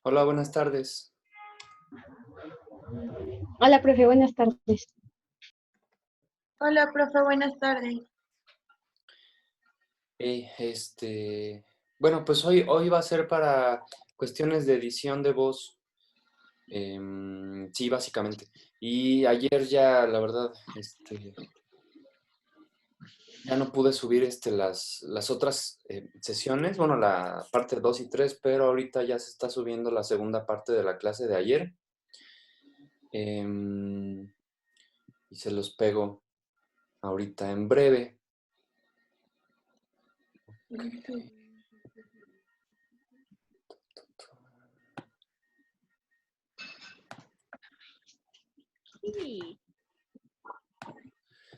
Hola, buenas tardes. Hola, profe, buenas tardes. Hola, profe, buenas tardes. Bueno, pues hoy va a ser para cuestiones de edición de voz. Sí, básicamente. Y ayer ya, la verdad, ya no pude subir las otras sesiones, bueno, la parte 2 y 3, pero ahorita ya se está subiendo la segunda parte de la clase de ayer. Y se los pego ahorita en breve.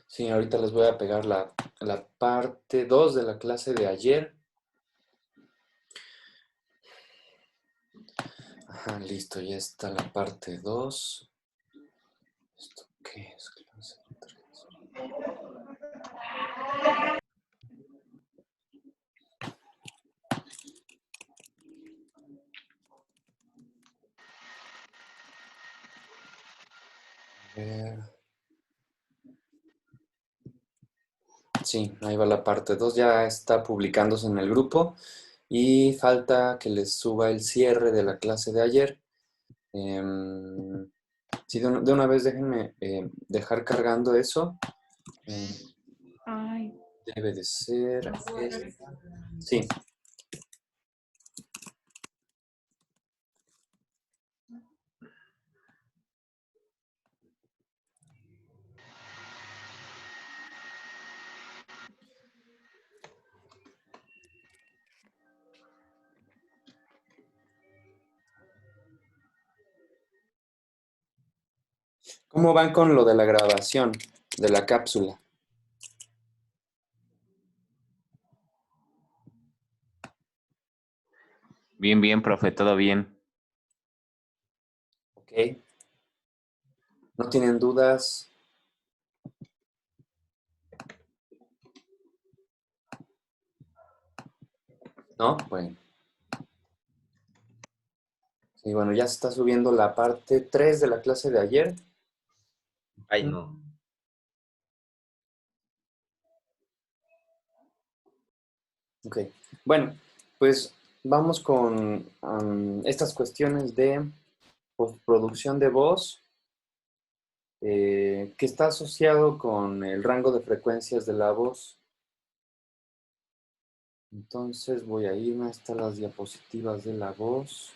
Sí, ahorita les voy a pegar la parte 2 de la clase de ayer. Ajá, listo, ya está la parte 2. ¿Esto qué es? Clase 3. A ver. Sí, ahí va la parte 2, ya está publicándose en el grupo y falta que les suba el cierre de la clase de ayer. Sí, de una vez déjenme dejar cargando eso. Debe de ser esta. Sí. ¿Cómo van con lo de la grabación de la cápsula? Bien, bien, profe, todo bien. Ok. ¿No tienen dudas? ¿No? Bueno. Sí, bueno, ya se está subiendo la parte 3 de la clase de ayer. Ay, no. Ok. Bueno, pues vamos con estas cuestiones de postproducción de voz, que está asociado con el rango de frecuencias de la voz. Entonces voy a irme hasta las diapositivas de la voz.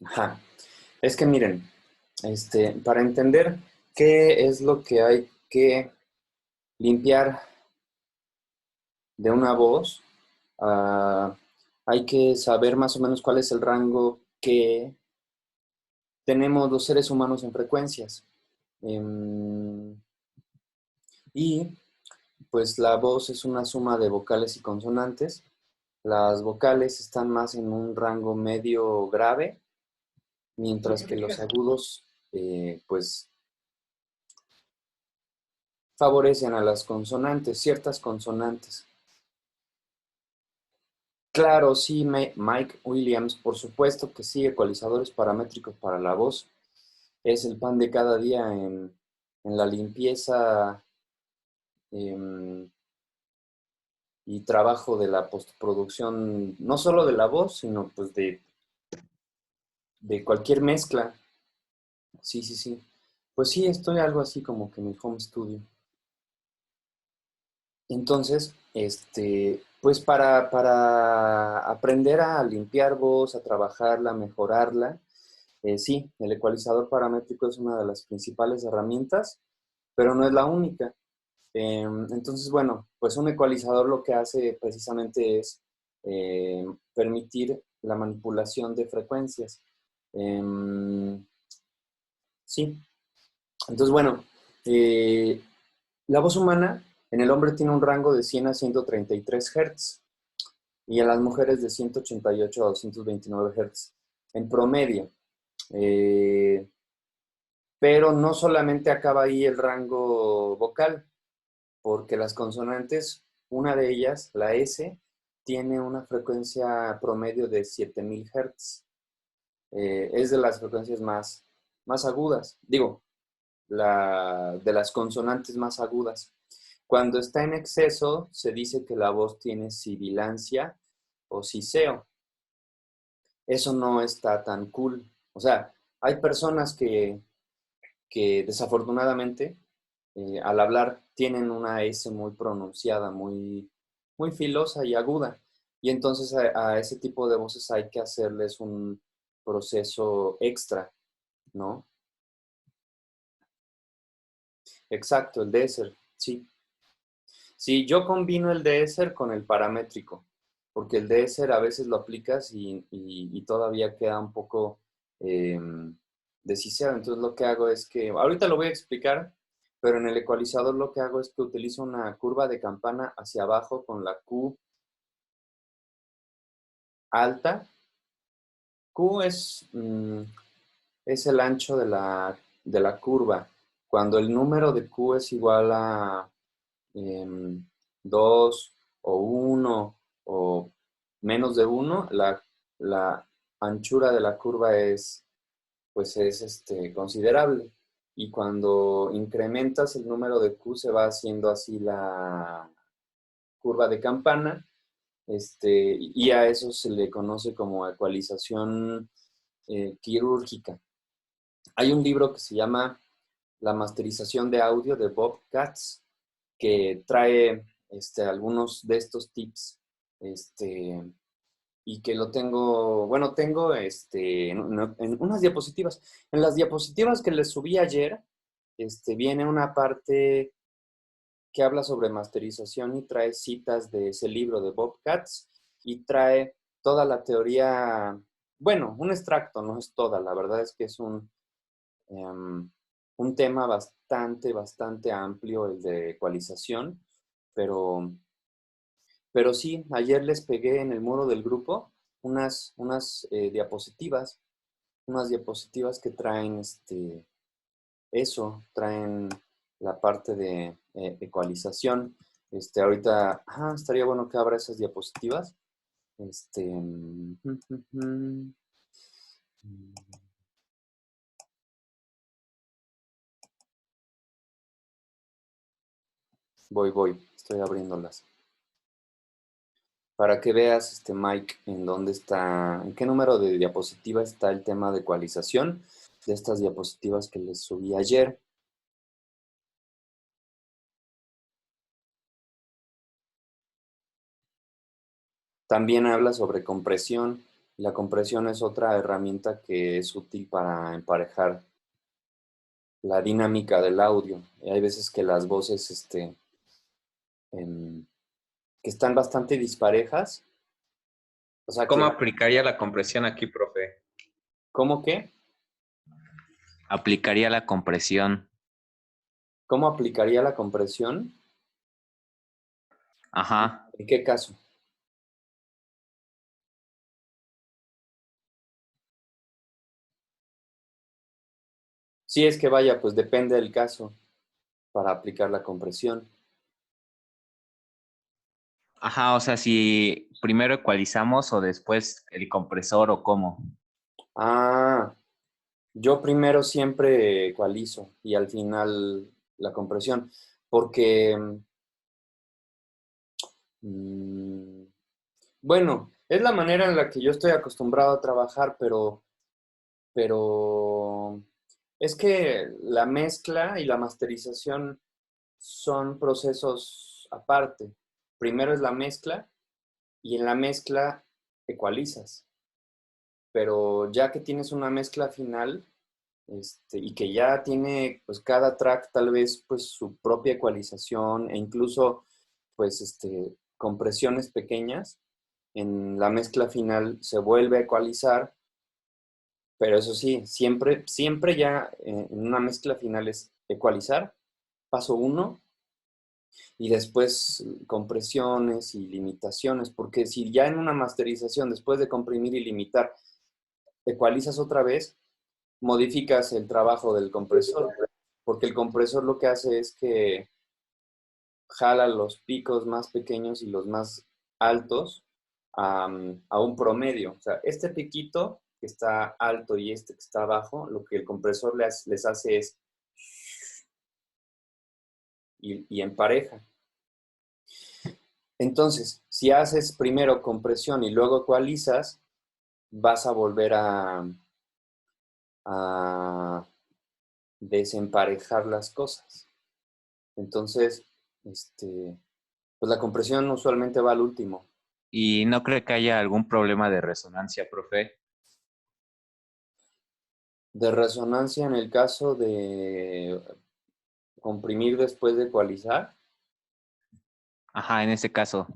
Ajá. Es que miren, para entender qué es lo que hay que limpiar de una voz, hay que saber más o menos cuál es el rango que tenemos los seres humanos en frecuencias. Y pues la voz es una suma de vocales y consonantes. Las vocales están más en un rango medio grave, mientras que los agudos pues favorecen a las consonantes, ciertas consonantes. Claro, sí, Mike Williams, por supuesto que sí, ecualizadores paramétricos para la voz. Es el pan de cada día en la limpieza y trabajo de la postproducción, no solo de la voz, sino pues de cualquier mezcla. Sí, sí, sí. Pues sí, estoy algo así como que en mi home studio. Entonces, pues para aprender a limpiar voz, a trabajarla, a mejorarla, sí, el ecualizador paramétrico es una de las principales herramientas, pero no es la única. Entonces, bueno, pues un ecualizador lo que hace precisamente es permitir la manipulación de frecuencias. Sí, entonces, bueno, la voz humana en el hombre tiene un rango de 100 a 133 Hz y en las mujeres de 188 a 229 Hz. en promedio. Pero no solamente acaba ahí el rango vocal, porque las consonantes, una de ellas, la S, tiene una frecuencia promedio de 7000 Hz. Es de las frecuencias más agudas, digo, de las consonantes más agudas. Cuando está en exceso, se dice que la voz tiene sibilancia o siseo. Eso no está tan cool. O sea, hay personas que desafortunadamente al hablar tienen una S muy pronunciada, muy filosa y aguda. Y entonces a ese tipo de voces hay que hacerles un proceso extra, ¿no? Exacto, el deezer, sí. Sí, yo combino el deezer con el paramétrico, porque el deezer a veces lo aplicas y todavía queda un poco deshiseado. Entonces lo que hago es que, ahorita lo voy a explicar, pero en el ecualizador lo que hago es que utilizo una curva de campana hacia abajo con la Q alta. Q es el ancho de la curva. Cuando el número de Q es igual a 2 o 1 o menos de 1, la anchura de la curva pues es considerable. Y cuando incrementas el número de Q se va haciendo así la curva de campana, y a eso se le conoce como ecualización quirúrgica. Hay un libro que se llama La masterización de audio de Bob Katz, que trae algunos de estos tips, y que lo tengo, bueno, tengo en unas diapositivas. En las diapositivas que les subí ayer, viene una parte que habla sobre masterización y trae citas de ese libro de Bob Katz y trae toda la teoría, bueno, un extracto, no es toda, la verdad es que es un tema bastante amplio, el de ecualización, pero sí, ayer les pegué en el muro del grupo unas diapositivas, unas diapositivas que traen eso, traen la parte de ecualización. Ahorita, estaría bueno que abra esas diapositivas. Voy, estoy abriéndolas. Para que veas, Mike, en dónde está, en qué número de diapositiva está el tema de ecualización de estas diapositivas que les subí ayer. También habla sobre compresión. La compresión es otra herramienta que es útil para emparejar la dinámica del audio. Y hay veces que las voces que están bastante disparejas. O sea, ¿Cómo aplicaría la compresión aquí, profe? ¿Cómo qué? Aplicaría la compresión. ¿Cómo aplicaría la compresión? Ajá. ¿En qué caso? Sí, es que vaya, pues depende del caso para aplicar la compresión. Ajá, o sea, si primero ecualizamos o después el compresor o cómo. Yo primero siempre ecualizo y al final la compresión, porque, bueno, es la manera en la que yo estoy acostumbrado a trabajar, pero es que la mezcla y la masterización son procesos aparte. Primero es la mezcla y en la mezcla ecualizas, pero ya que tienes una mezcla final, y que ya tiene pues cada track tal vez pues su propia ecualización e incluso pues compresiones pequeñas, en la mezcla final se vuelve a ecualizar, pero eso sí, siempre ya en una mezcla final es ecualizar, paso uno, y después compresiones y limitaciones, porque si ya en una masterización, después de comprimir y limitar, ecualizas otra vez, modificas el trabajo del compresor, porque el compresor lo que hace es que jala los picos más pequeños y los más altos a un promedio. O sea, este piquito que está alto y este que está abajo, lo que el compresor les hace es y empareja. Entonces, si haces primero compresión y luego ecualizas, vas a volver a desemparejar las cosas. Entonces, pues la compresión usualmente va al último. ¿Y no cree que haya algún problema de resonancia, profe? De resonancia en el caso de comprimir después de ecualizar. Ajá, en ese caso.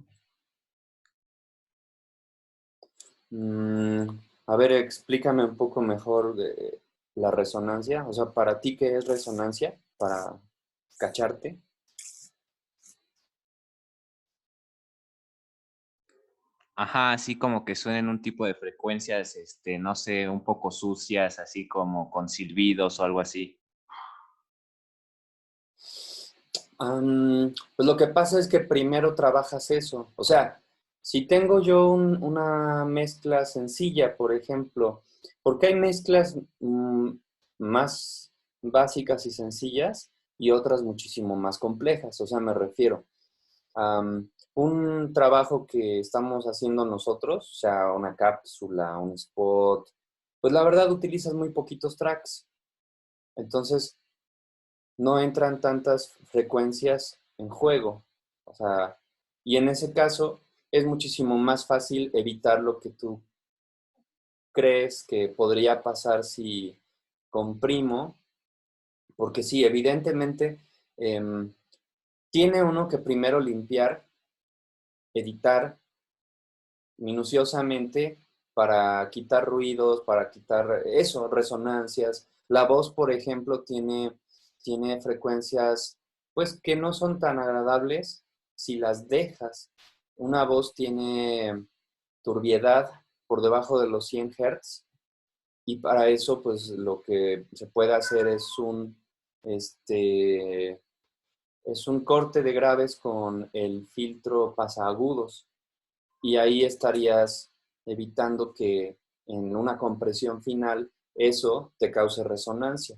A ver, explícame un poco mejor de la resonancia. O sea, para ti, ¿qué es resonancia? Para cacharte. Ajá, así como que suenen un tipo de frecuencias, no sé, un poco sucias, así como con silbidos o algo así. Pues lo que pasa es que primero trabajas eso. O sea, si tengo yo una mezcla sencilla, por ejemplo, porque hay mezclas más básicas y sencillas y otras muchísimo más complejas. O sea, me refiero a un trabajo que estamos haciendo nosotros, o sea, una cápsula, un spot, pues la verdad utilizas muy poquitos tracks. Entonces, no entran tantas frecuencias en juego. O sea, y en ese caso es muchísimo más fácil evitar lo que tú crees que podría pasar si comprimo, porque sí, evidentemente tiene uno que primero limpiar, editar minuciosamente para quitar ruidos, para quitar eso, resonancias. La voz, por ejemplo, tiene frecuencias pues que no son tan agradables si las dejas. Una voz tiene turbiedad por debajo de los 100 Hz y para eso pues lo que se puede hacer este, es un corte de graves con el filtro pasaagudos y ahí estarías evitando que en una compresión final eso te cause resonancia.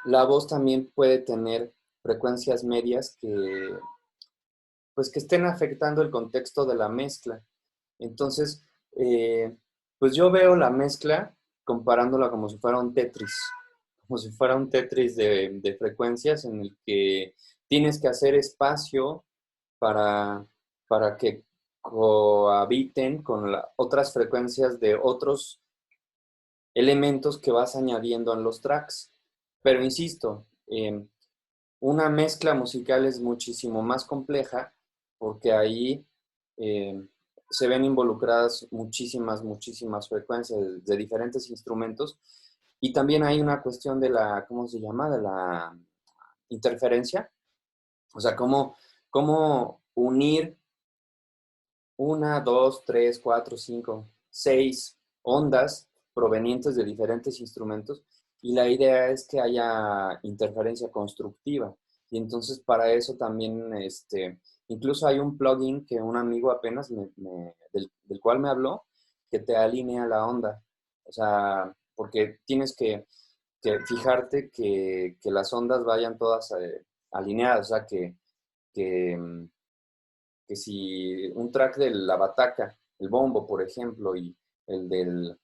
La voz también puede tener frecuencias medias pues que estén afectando el contexto de la mezcla. Entonces, pues yo veo la mezcla comparándola como si fuera un Tetris, como si fuera un Tetris de frecuencias en el que tienes que hacer espacio para, para que cohabiten con otras frecuencias de otros elementos que vas añadiendo en los tracks. Pero insisto, una mezcla musical es muchísimo más compleja porque ahí se ven involucradas muchísimas frecuencias de diferentes instrumentos y también hay una cuestión de la, ¿cómo se llama? De la interferencia. O sea, cómo unir una, dos, tres, cuatro, cinco, seis ondas provenientes de diferentes instrumentos y la idea es que haya interferencia constructiva. Y entonces para eso también, incluso hay un plugin que un amigo apenas del cual me habló, que te alinea la onda. O sea, porque tienes que fijarte que las ondas vayan todas alineadas, o sea, que, mm, que si un track de la bataca, el bombo, por ejemplo, y el del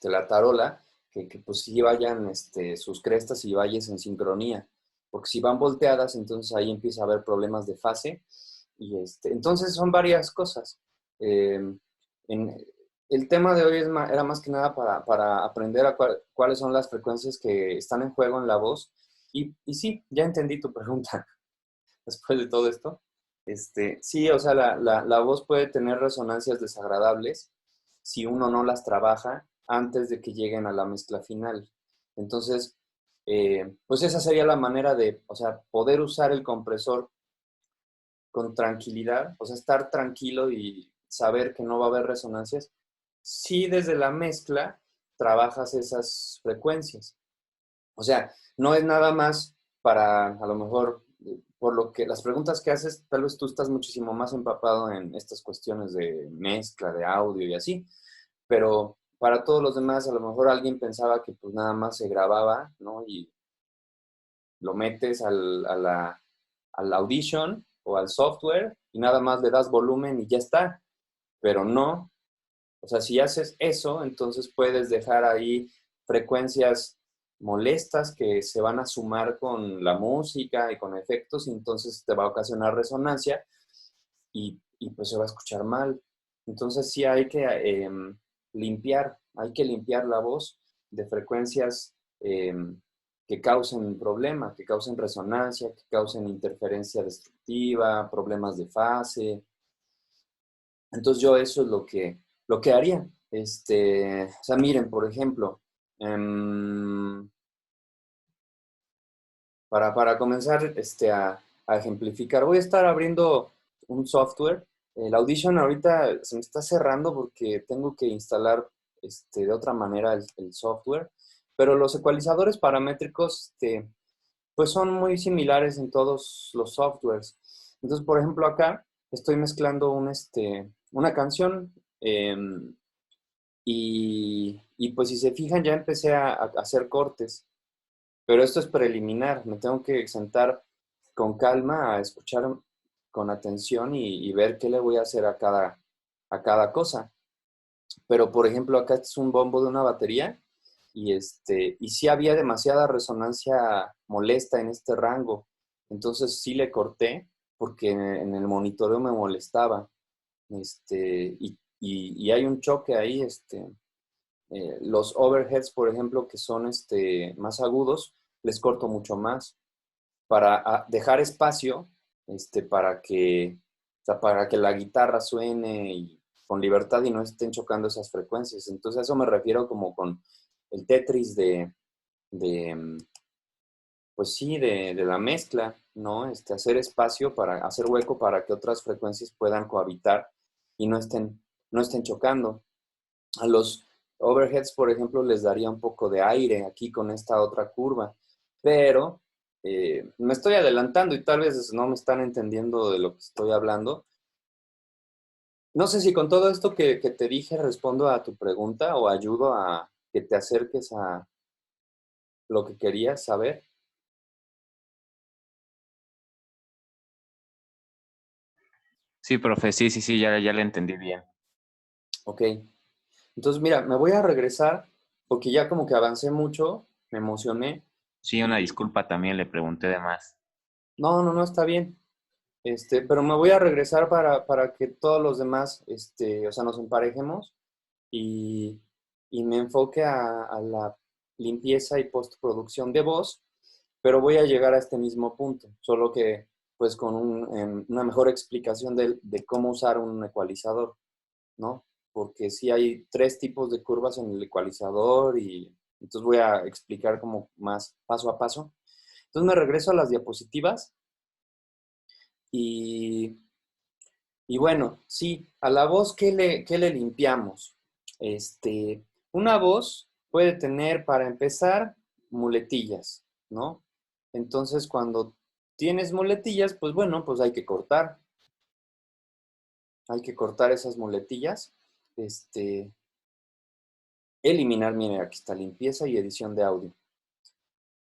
la tarola, que pues sí vayan sus crestas y valles en sincronía, porque si van volteadas, entonces ahí empieza a haber problemas de fase, y entonces son varias cosas. Eh, el tema de hoy era más que nada para aprender cuáles son las frecuencias que están en juego en la voz, y sí, ya entendí tu pregunta después de todo esto. Sí, o sea, la voz puede tener resonancias desagradables si uno no las trabaja antes de que lleguen a la mezcla final. Entonces, pues esa sería la manera de, o sea, poder usar el compresor con tranquilidad, o sea, estar tranquilo y saber que no va a haber resonancias, sí desde la mezcla trabajas esas frecuencias. O sea, no es nada más para, a lo mejor, por lo que las preguntas que haces, tal vez tú estás muchísimo más empapado en estas cuestiones de mezcla, de audio y así, pero para todos los demás, a lo mejor alguien pensaba que pues nada más se grababa, ¿no? Y lo metes al Audition o al software y nada más le das volumen y ya está, pero no. O sea, si haces eso, entonces puedes dejar ahí frecuencias molestas que se van a sumar con la música y con efectos y entonces te va a ocasionar resonancia y pues se va a escuchar mal. Entonces sí hay que hay que limpiar la voz de frecuencias que causen problema, que causen resonancia, que causen interferencia destructiva, problemas de fase. Entonces yo eso es lo que haría. O sea, miren, por ejemplo, para comenzar a ejemplificar, voy a estar abriendo un software. El Audition ahorita se me está cerrando porque tengo que instalar de otra manera el software, pero los ecualizadores paramétricos pues son muy similares en todos los softwares. Entonces, por ejemplo, acá estoy mezclando una canción y pues si se fijan ya empecé a hacer cortes. Pero esto es preliminar, me tengo que sentar con calma a escuchar con atención y ver qué le voy a hacer a cada cosa. Pero, por ejemplo, acá es un bombo de una batería y sí había demasiada resonancia molesta en este rango. Entonces sí le corté porque en el monitoreo me molestaba. Y hay un choque ahí, los overheads, por ejemplo, que son más agudos, les corto mucho más para dejar espacio para que la guitarra suene con libertad y no estén chocando esas frecuencias. Entonces a eso me refiero como con el Tetris de pues sí, de la mezcla, ¿no? Hacer espacio para hacer hueco para que otras frecuencias puedan cohabitar y no estén chocando. A los overheads, por ejemplo, les daría un poco de aire aquí con esta otra curva, pero me estoy adelantando y tal vez no me están entendiendo de lo que estoy hablando. No sé si con todo esto que te dije respondo a tu pregunta o ayudo a que te acerques a lo que querías saber. Sí, profe, sí, sí, sí, ya le entendí bien. Ok, entonces mira, me voy a regresar porque ya como que avancé mucho, me emocioné Sí, una y disculpa también, le pregunté de más. no, está bien. Pero me voy a regresar para que todos los demás, o sea, nos emparejemos y, y me enfoque a la limpieza y postproducción de voz, pero voy a llegar a este mismo punto, solo que pues con una mejor explicación de cómo usar un ecualizador, ¿no? Porque sí hay tres tipos de curvas en el ecualizador y entonces voy a explicar como más paso a paso. Entonces me regreso a las diapositivas y y bueno, sí, a la voz, qué le limpiamos? Una voz puede tener, para empezar, muletillas, ¿no? Entonces, cuando tienes muletillas, pues bueno, pues hay que cortar esas muletillas, eliminar, miren, aquí está limpieza y edición de audio.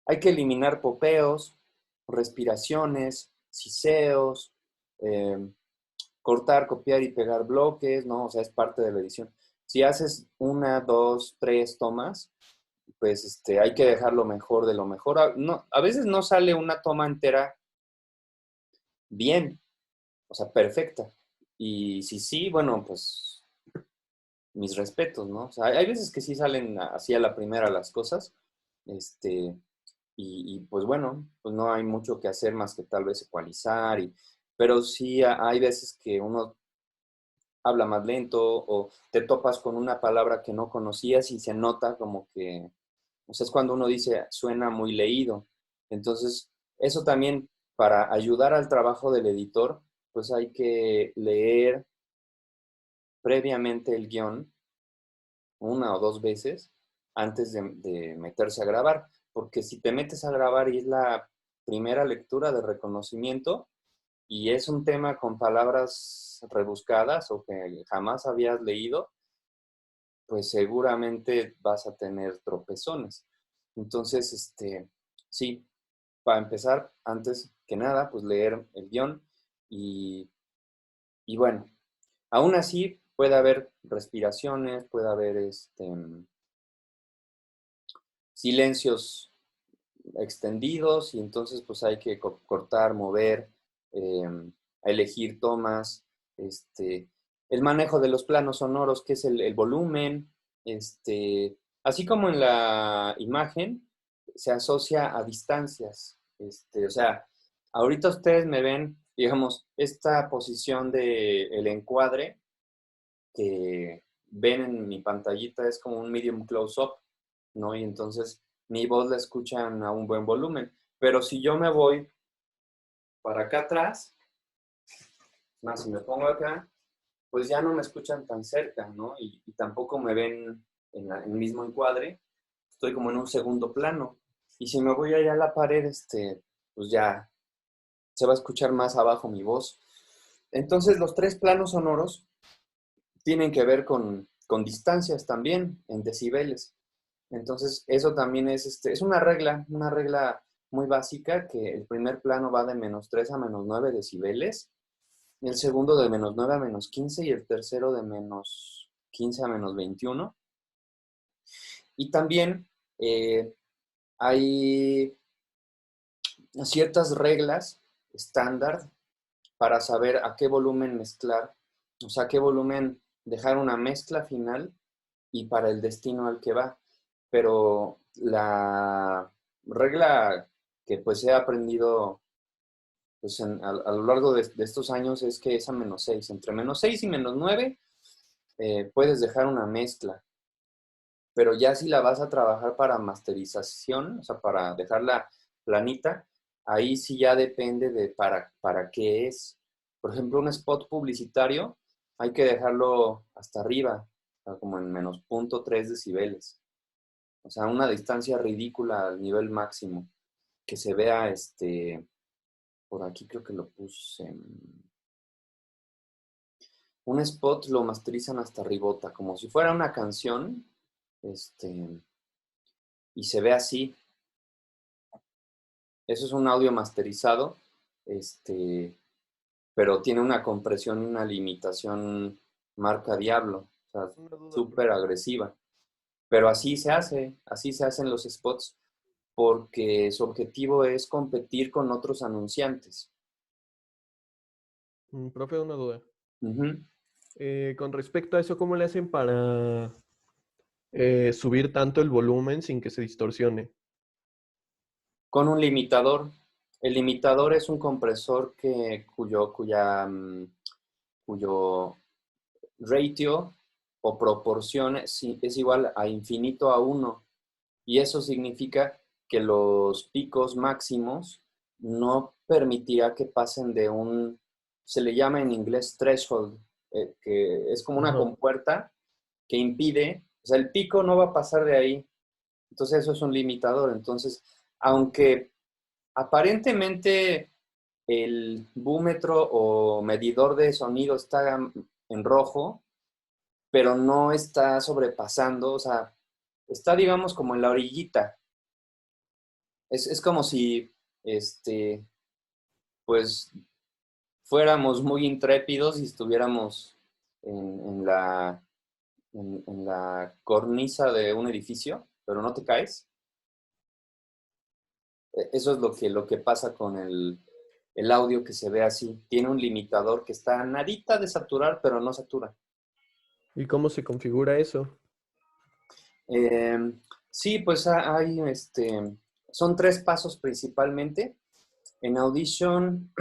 Hay que eliminar popeos, respiraciones, siseos, cortar, copiar y pegar bloques, ¿no? O sea, es parte de la edición. Si haces una, dos, tres tomas, pues hay que dejarlo mejor de lo mejor. No, a veces no sale una toma entera bien, o sea, perfecta. Y si sí, bueno, pues mis respetos, ¿no? O sea, hay veces que sí salen así a la primera las cosas, este, pues bueno, pues no hay mucho que hacer más que tal vez ecualizar, pero sí hay veces que uno habla más lento o te topas con una palabra que no conocías y se nota como que, o sea, es cuando uno dice suena muy leído. Entonces, eso también para ayudar al trabajo del editor, pues hay que leer previamente el guión una o dos veces antes de meterse a grabar, porque si te metes a grabar y es la primera lectura de reconocimiento y es un tema con palabras rebuscadas o que jamás habías leído, pues seguramente vas a tener tropezones. Entonces, sí, para empezar, antes que nada, pues leer el guión y, y bueno, aún así puede haber respiraciones, puede haber silencios extendidos y entonces pues hay que cortar, mover, elegir tomas, el manejo de los planos sonoros, que es el volumen, así como en la imagen, se asocia a distancias, o sea, ahorita ustedes me ven, digamos, esta posición del encuadre que ven en mi pantallita es como un medium close-up, ¿no? Y entonces mi voz la escuchan a un buen volumen. Pero si yo me voy para acá atrás, más si me pongo acá, pues ya no me escuchan tan cerca, ¿no? Y tampoco me ven en el mismo encuadre, estoy como en un segundo plano. Y si me voy allá a la pared, pues ya se va a escuchar más abajo mi voz. Entonces los tres planos sonoros tienen que ver con distancias también, en decibeles. Entonces, eso también es una regla muy básica, que el primer plano va de -3 a -9 decibeles, el segundo de -9 a -15 y el tercero de -15 a -21. Y también hay ciertas reglas estándar para saber a qué volumen mezclar, o sea, a qué volumen dejar una mezcla final y para el destino al que va. Pero la regla que pues he aprendido pues a lo largo de estos años es que es a -6. Entre -6 y -9 puedes dejar una mezcla, pero ya si la vas a trabajar para masterización, o sea, para dejarla planita, ahí sí ya depende de para qué es. Por ejemplo, un spot publicitario hay que dejarlo hasta arriba, o sea, como en -0.3 decibeles. O sea, una distancia ridícula al nivel máximo. Que se vea, por aquí creo que lo puse. Un spot lo masterizan hasta ribota, como si fuera una canción, y se ve así. Eso es un audio masterizado, pero tiene una compresión y una limitación marca diablo, o sea, Una duda, súper profe. agresiva. Pero así se hacen los spots, porque su objetivo es competir con otros anunciantes. Profe, una duda. Ujú. Con respecto a eso, ¿cómo le hacen para subir tanto el volumen sin que se distorsione? Con un limitador. El limitador es un compresor cuyo ratio o proporción es igual a infinito a 1. Y eso significa que los picos máximos no permitirá que pasen de se le llama en inglés threshold, que es como una Ajá. compuerta que impide, o sea, el pico no va a pasar de ahí. Entonces eso es un limitador. Entonces, aunque aparentemente el búmetro o medidor de sonido está en rojo, pero no está sobrepasando, o sea, está, digamos, como en la orillita. Es como si, pues, fuéramos muy intrépidos y estuviéramos en la cornisa de un edificio, pero no te caes. Eso es lo que pasa con el audio que se ve así. Tiene un limitador que está a nadita de saturar, pero no satura. ¿Y cómo se configura eso? Sí, pues son 3 pasos principalmente. En Audition,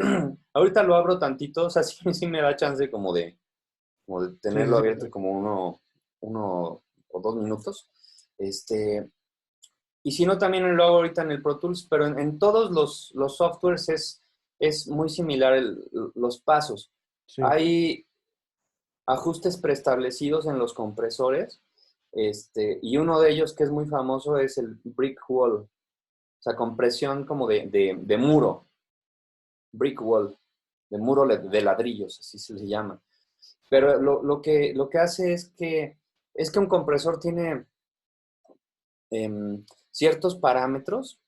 ahorita lo abro tantito, o sea, sí me da chance como de Sí, sí, tenerlo sí, abierto profe. como uno o 2 minutos. Y si no, también lo hago ahorita en el Pro Tools, pero en todos los softwares es muy similar los pasos. Sí. Hay ajustes preestablecidos en los compresores Y uno de ellos que es muy famoso es el brick wall, o sea, compresión como de muro, brick wall, de muro de ladrillos, así se le llama. Pero lo que hace es que un compresor tiene ciertos parámetros,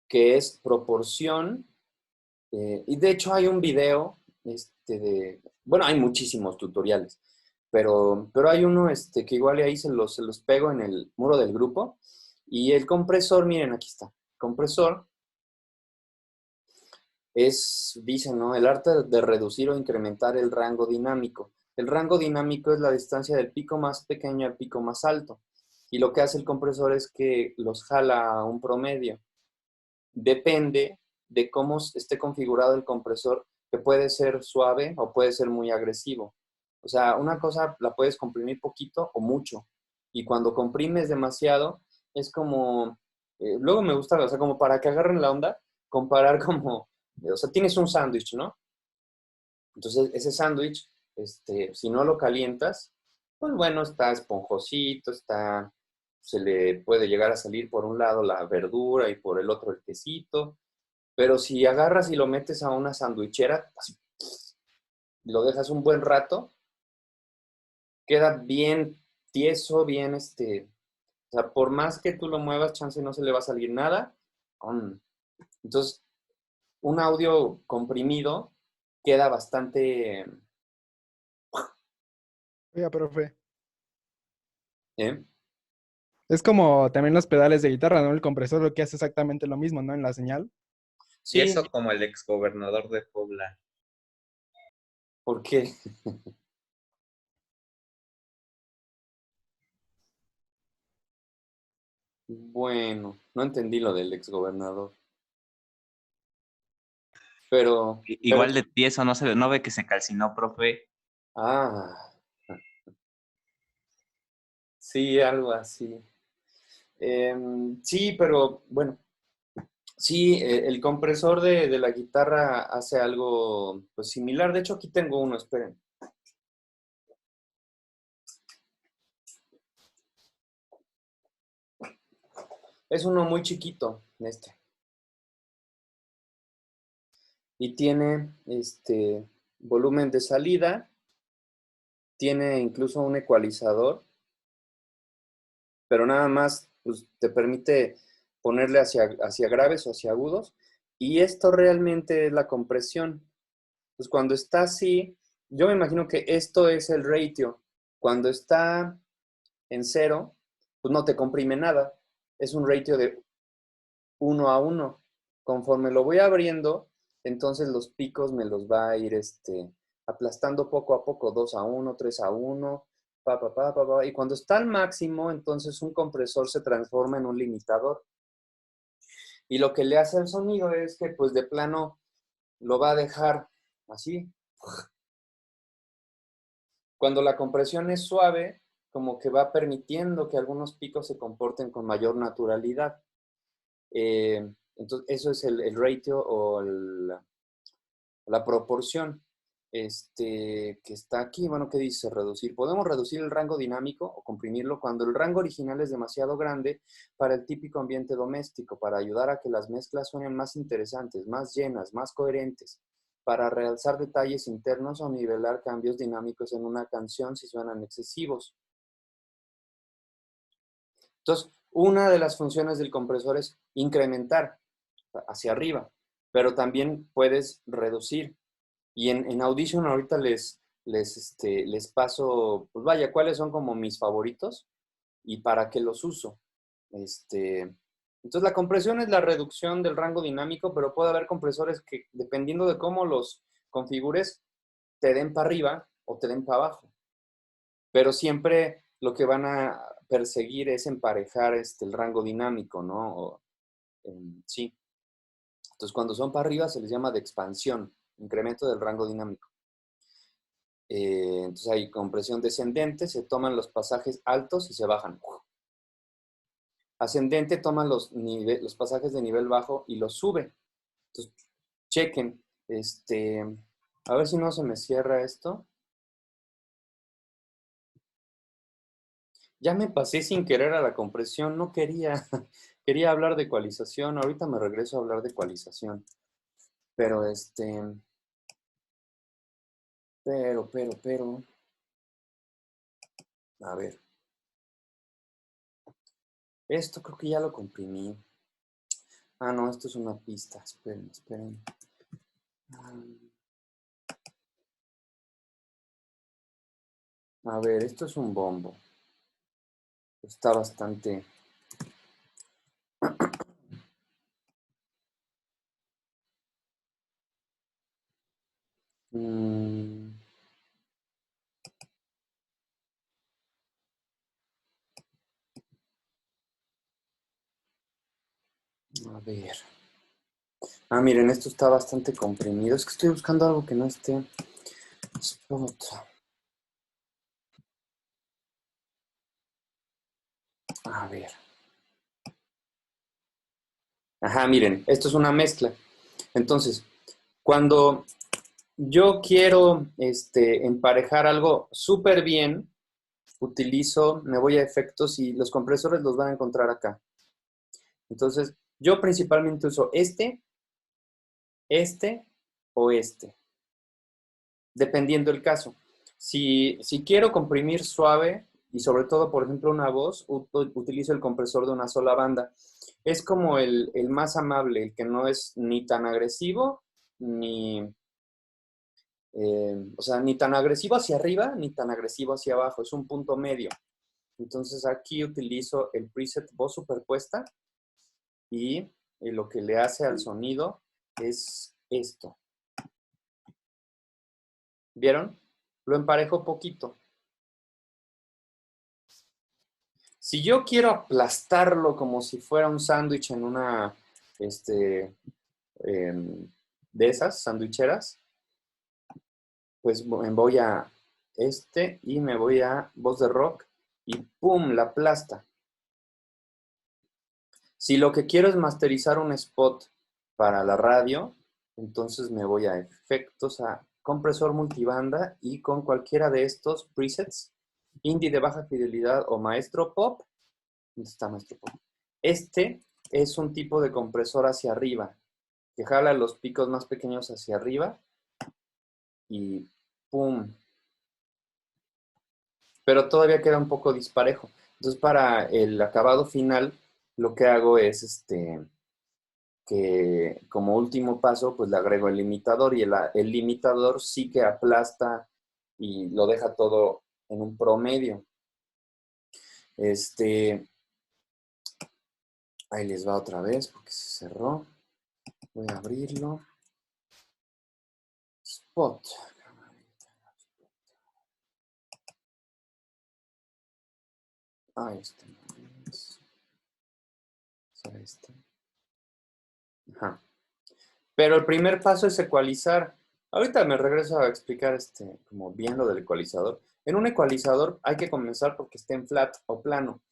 que es proporción, y de hecho hay un video, bueno, hay muchísimos tutoriales, pero hay uno que igual ahí se los pego en el muro del grupo, y el compresor, miren, aquí está, compresor dicen, ¿no? El arte de reducir o incrementar el rango dinámico. El rango dinámico es la distancia del pico más pequeño al pico más alto. Y lo que hace el compresor es que los jala a un promedio. Depende de cómo esté configurado el compresor, que puede ser suave o puede ser muy agresivo. O sea, una cosa la puedes comprimir poquito o mucho. Y cuando comprimes demasiado, es como, luego me gusta, o sea, como para que agarren la onda, comparar como, o sea, tienes un sándwich, ¿no? Entonces, ese sándwich, si no lo calientas, pues bueno, está esponjosito, se le puede llegar a salir por un lado la verdura y por el otro el quesito, pero si agarras y lo metes a una sandwichera, así, lo dejas un buen rato, queda bien tieso, bien, o sea, por más que tú lo muevas, chance no se le va a salir nada. Entonces, un audio comprimido queda bastante, Oiga, profe. ¿eh? Es como también los pedales de guitarra, ¿no? El compresor lo que hace exactamente lo mismo, ¿no? En la señal. Y Sí, eso como el exgobernador de Puebla. ¿por qué? Bueno, no entendí lo del exgobernador, pero, Igual de tieso, no ve que se calcinó, profe. ah, sí, algo así. Sí, pero bueno, sí, el compresor de la guitarra hace algo pues similar. De hecho, aquí tengo uno, esperen. Es uno muy chiquito, y tiene volumen de salida, tiene incluso un ecualizador, pero nada más pues, te permite ponerle hacia graves o hacia agudos, y esto realmente es la compresión. Pues cuando está así, yo me imagino que esto es el ratio. Cuando está en cero, pues no te comprime nada. Es un ratio de 1:1. Conforme lo voy abriendo, entonces los picos me los va a ir aplastando poco a poco, 2:1, 3:1, pa. Y cuando está al máximo, entonces un compresor se transforma en un limitador. Y lo que le hace al sonido es que, pues de plano, lo va a dejar así. Cuando la compresión es suave, como que va permitiendo que algunos picos se comporten con mayor naturalidad. Entonces, eso es el ratio o la proporción que está aquí. Bueno, ¿qué dice? Reducir. Podemos reducir el rango dinámico o comprimirlo cuando el rango original es demasiado grande para el típico ambiente doméstico, para ayudar a que las mezclas suenen más interesantes, más llenas, más coherentes, para realzar detalles internos o nivelar cambios dinámicos en una canción si suenan excesivos. Entonces, una de las funciones del compresor es incrementar hacia arriba, pero también puedes reducir. Y en Audition ahorita les paso, pues vaya, cuáles son como mis favoritos y para qué los uso. Entonces la compresión es la reducción del rango dinámico, pero puede haber compresores que, dependiendo de cómo los configures, te den para arriba o te den para abajo. Pero siempre lo que van a perseguir es emparejar el rango dinámico, ¿no? Sí. Entonces cuando son para arriba se les llama de expansión, incremento del rango dinámico. Entonces hay compresión descendente, se toman los pasajes altos y se bajan. Ascendente toman los pasajes de nivel bajo y los sube. Entonces, chequen. A ver si no se me cierra esto. Ya me pasé sin querer a la compresión, no quería, quería hablar de ecualización, ahorita me regreso a hablar de ecualización, pero pero, a ver, esto creo que ya lo comprimí. Ah, no, esto es una pista, esperen. A ver, esto es un bombo, está bastante... Mm, a ver. Ah, miren, esto está bastante comprimido. Es que estoy buscando algo que no esté. Spot. A ver. Ajá, miren, esto es una mezcla. Entonces, cuando yo quiero emparejar algo súper bien, me voy a efectos y los compresores los van a encontrar acá. Entonces, yo principalmente uso este o dependiendo del caso. Si quiero comprimir suave y sobre todo, por ejemplo, una voz, utilizo el compresor de una sola banda. Es como el más amable, el que no es ni tan agresivo, o sea, ni tan agresivo hacia arriba, ni tan agresivo hacia abajo. Es un punto medio. Entonces aquí utilizo el preset voz superpuesta y lo que le hace al sonido es esto. ¿Vieron? Lo emparejo poquito. Si yo quiero aplastarlo como si fuera un sándwich en una, de esas sandwicheras, pues voy a y me voy a voz de rock y ¡pum! La aplasta. Si lo que quiero es masterizar un spot para la radio, entonces me voy a efectos, a compresor multibanda y con cualquiera de estos presets, indie de baja fidelidad o maestro pop. ¿Dónde está maestro pop? Este es un tipo de compresor hacia arriba, que jala los picos más pequeños hacia arriba y ¡pum! Pero todavía queda un poco disparejo. Entonces, para el acabado final, lo que hago es que como último paso, pues le agrego el limitador y el limitador sí que aplasta y lo deja todo en un promedio. Ahí les va otra vez porque se cerró. Voy a abrirlo. Spot. Este no es. ¿Será este? Ajá. Pero el primer paso es ecualizar. Ahorita me regreso a explicar como bien lo del ecualizador. En un ecualizador hay que comenzar porque esté en flat o plano.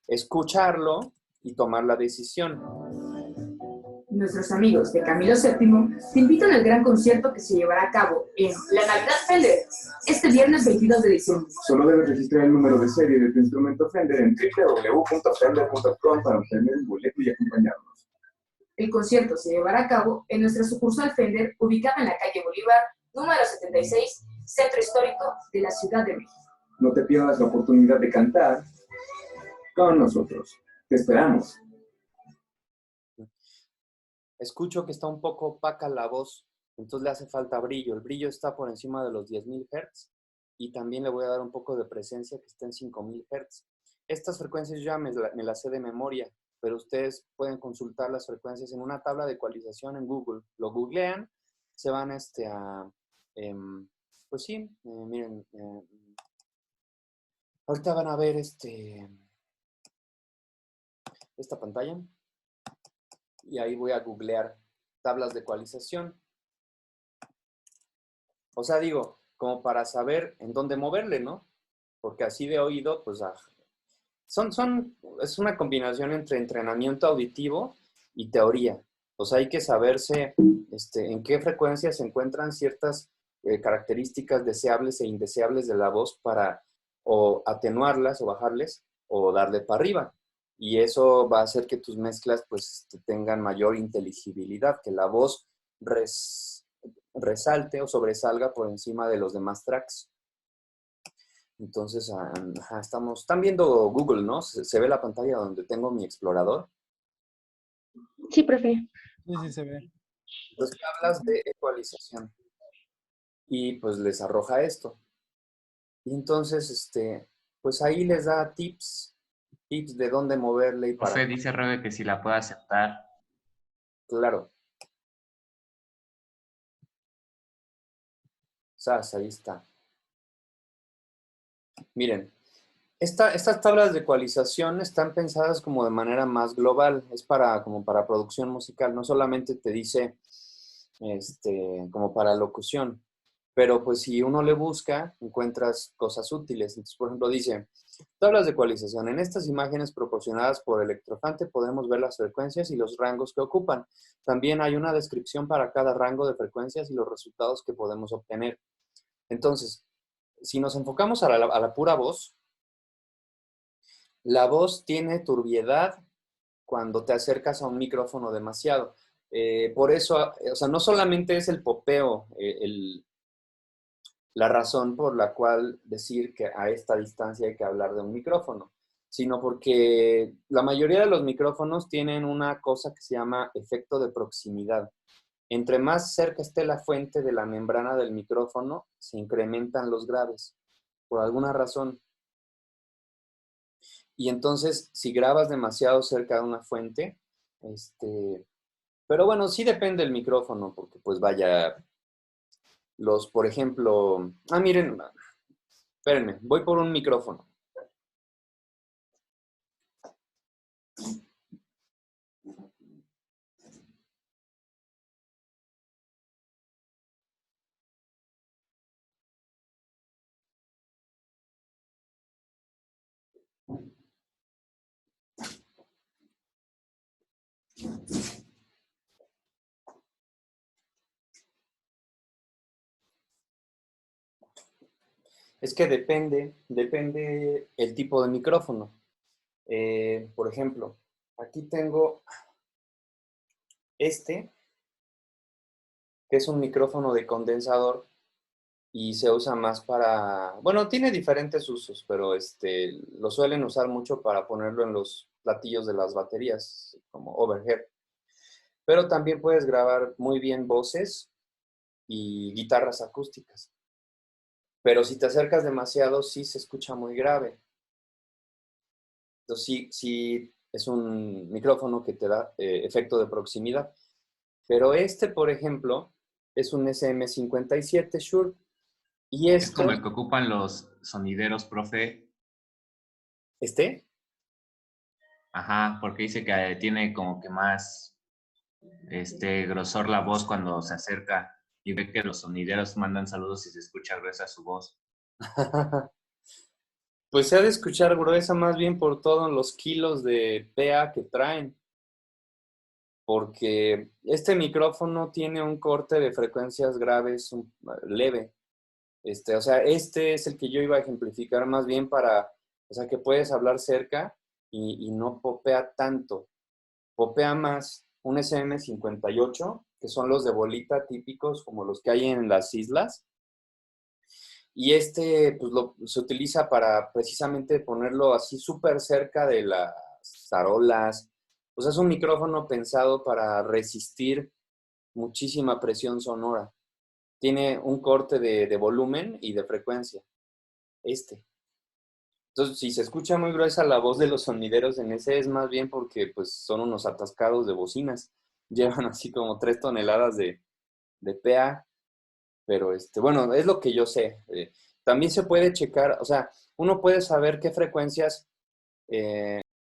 Escucharlo y tomar la decisión. Nuestros amigos de Camilo VII te invitan al gran concierto que se llevará a cabo en La Navidad Fender este viernes 22 de diciembre. Solo debes registrar el número de serie de tu instrumento Fender en www.fender.com para obtener el boleto y acompañarnos. El concierto se llevará a cabo en nuestra sucursal Fender, ubicada en la calle Bolívar, número 76, Centro Histórico de la Ciudad de México. No te pierdas la oportunidad de cantar con nosotros. Te esperamos. Escucho que está un poco opaca la voz, entonces le hace falta brillo. El brillo está por encima de los 10.000 Hz y también le voy a dar un poco de presencia que está en 5.000 Hz. Estas frecuencias ya me las sé de memoria, pero ustedes pueden consultar las frecuencias en una tabla de ecualización en Google. Lo googlean, se van pues sí, miren, ahorita van a ver esta pantalla. Y ahí voy a googlear tablas de ecualización. O sea, digo, como para saber en dónde moverle, ¿no? Porque así de oído, pues, es una combinación entre entrenamiento auditivo y teoría. O sea, hay que saberse en qué frecuencia se encuentran ciertas características deseables e indeseables de la voz para o atenuarlas o bajarles o darle para arriba. Y eso va a hacer que tus mezclas pues tengan mayor inteligibilidad, que la voz resalte o sobresalga por encima de los demás tracks. Entonces, están viendo Google, ¿no? Se ve la pantalla donde tengo mi explorador. Sí, profe. Sí, sí, se ve. Entonces, hablas de ecualización. Y pues les arroja esto. Y entonces, pues ahí les da tips de dónde moverle y para... Profe, dice Rebe que si la puede aceptar. Claro. Ahí está. Miren, estas tablas de ecualización están pensadas como de manera más global. Es como para producción musical. No solamente te dice como para locución. Pero pues si uno le busca, encuentras cosas útiles. Entonces, por ejemplo, dice, tablas de ecualización. En estas imágenes proporcionadas por Electrofante podemos ver las frecuencias y los rangos que ocupan. También hay una descripción para cada rango de frecuencias y los resultados que podemos obtener. Entonces, si nos enfocamos a la pura voz, la voz tiene turbiedad cuando te acercas a un micrófono demasiado. Por eso, o sea, no solamente es el popeo, la razón por la cual decir que a esta distancia hay que hablar de un micrófono, sino porque la mayoría de los micrófonos tienen una cosa que se llama efecto de proximidad. Entre más cerca esté la fuente de la membrana del micrófono, se incrementan los graves, por alguna razón. Y entonces, si grabas demasiado cerca de una fuente, pero bueno, sí depende del micrófono, porque pues vaya, por ejemplo, miren, espérenme, voy por un micrófono. Es que depende el tipo de micrófono. Por ejemplo, aquí tengo que es un micrófono de condensador y se usa más para, bueno, tiene diferentes usos, pero lo suelen usar mucho para ponerlo en los platillos de las baterías, como overhead. Pero también puedes grabar muy bien voces y guitarras acústicas. Pero si te acercas demasiado, sí se escucha muy grave. Entonces, sí es un micrófono que te da efecto de proximidad. Pero por ejemplo, es un SM57 Shure. Y Es como el que ocupan los sonideros, profe. Ajá, porque dice que tiene como que más grosor la voz cuando se acerca y ve que los sonideros mandan saludos y se escucha gruesa su voz. Pues se ha de escuchar gruesa más bien por todos los kilos de PA que traen. Porque este micrófono tiene un corte de frecuencias graves leve. O sea, es el que yo iba a ejemplificar más bien o sea, que puedes hablar cerca y no popea tanto. Popea más un SM58, que son los de bolita típicos, como los que hay en las islas. Y pues se utiliza para precisamente ponerlo así súper cerca de las tarolas. O sea, es un micrófono pensado para resistir muchísima presión sonora. Tiene un corte de volumen y de frecuencia. Entonces, si se escucha muy gruesa la voz de los sonideros en ese, es más bien porque pues, son unos atascados de bocinas. Llevan así como 3 toneladas de PA. Pero, bueno, es lo que yo sé. También se puede checar, o sea, uno puede saber qué frecuencias